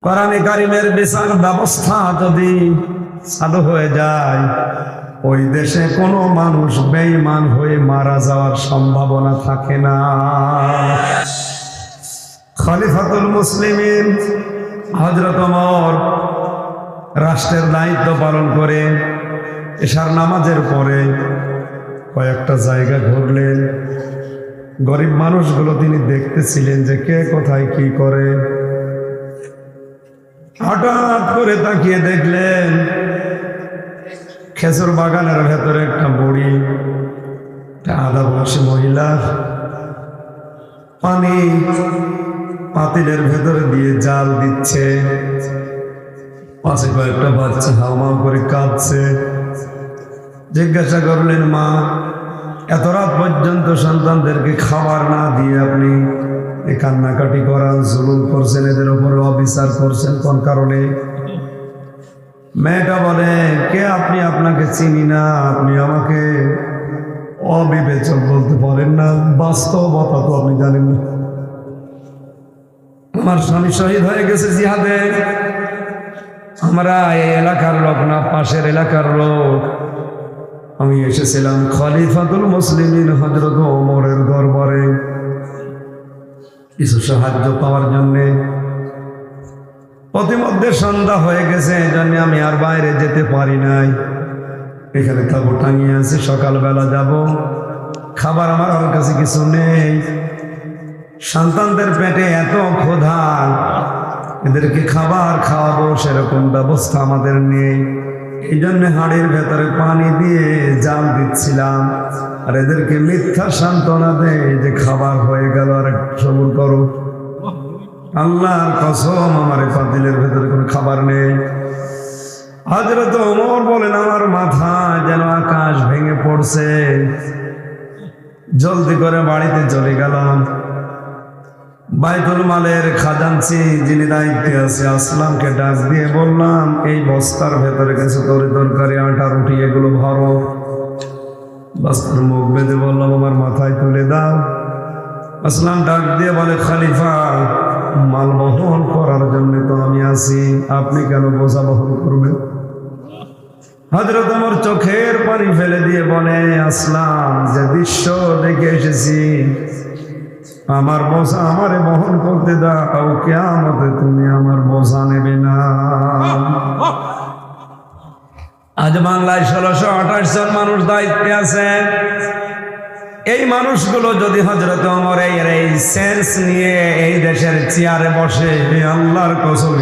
কোরআনে কারিমের বিচার ব্যবস্থা যদি চালু হয়ে যায়, ওই দেশে কোনো মানুষ বেঈমান হয়ে মারা যাওয়ার সম্ভাবনা থাকে না। খলিফাতুল মুসলিমিন হযরত ওমর রাষ্ট্রের দায়িত্ব পালন করে এশার নামাজের পরে কয়েকটা জায়গা ঘুরলেন। গরিব মানুষগুলো তিনি দেখতেছিলেন যে কে কোথায় কি করে। হঠাৎ করে তাকিয়ে দেখলেন খেজুর বাগানের ভেতরে একটা বুড়ি, আধা বয়সী মহিলা পানি পাতিলের ভেতরে দিয়ে জাল দিচ্ছে। পাশে কয়েকটা বাচ্চা হাউমাউ করে কাঁদছে। জিজ্ঞাসা করলেন, মা, এত রাত পর্যন্ত সন্তানদেরকে খাবার না দিয়ে আপনি এই কান্নাকাটি করান, জুলুম করছেন, এদের উপরে অবিচার করছেন কোন কারণে? মেয়েটা বলে, কে আপনি? আপনাকে চিনি না, আপনি আমাকে অবিবেচক বলতে পারেন না, বাস্তবতা তো আপনি জানেন না। আমার স্বামী শহীদ হয়ে গেছে জিহাদে। আমরা এই এলাকার লোক না, পাশের এলাকার লোক। আমি এসেছিলাম খলিফাতুল মুসলিমিন হযরত ওমরের দরবারে কিছু সাহায্য পাওয়ার জন্যে। প্রতিমধ্যে সন্ধ্যা হয়ে গেছে, এই জন্য আমি আর বাইরে যেতে পারি নাই। এখানে তাঁবু টাঙিয়ে আছি, সকালবেলা যাব। খাবার আমার কাছে কিছু নেই। সন্তানদের পেটে এত ক্ষুধা, এদেরকে খাবার খাওয়াবো সেরকম ব্যবস্থা আমাদের নেই। এই জন্য হাঁড়ির ভেতরে পানি দিয়ে জাল দিচ্ছিলাম, আর এদেরকে মিথ্যা সান্ত্বনা দেয় যে খাবার হয়ে গেল, আর একটু সবুর করো। আল্লাহর কসম, আমার এই পাতিলের ভেতরে কোনো খাবার নেই। হযরত ওমর বলেন, আমার মাথা যেন আকাশ ভেঙে পড়ছে। জলদি করে বাড়িতে চলে গেলাম। বাইতুল মালের খাজানচি যিনি দায়িত্বে আছে আসলামকে ডাক দিয়ে বললাম, এই বস্তার ভেতরে কিছু তরকারি, আটা, রুটি এগুলো ভরো। বস্তার মুখ বেঁধে বললাম, আমার মাথায় তুলে দাও। আসলাম ডাক দিয়ে বলে, খলিফা, মাল বহন করার জন্য তো আমি আছি, আপনি কেন বোঝা বহন করবেন? হযরত ওমর চোখের পানি ফেলে দিয়ে বলে, আসলাম, যে দৃশ্য দেখে এসেছি, আমার বোঝা আমারে বহন করতে দাও, কিয়ামতে তুমি আমার বোঝা নেবে না। আজ বাংলায় 1628 জন মানুষ দায়িত্বে আছে। এই মানুষগুলো যদি হযরত ওমরের এই সেন্স নিয়ে এই দেশের চেয়ারে বসে, আল্লাহর কসম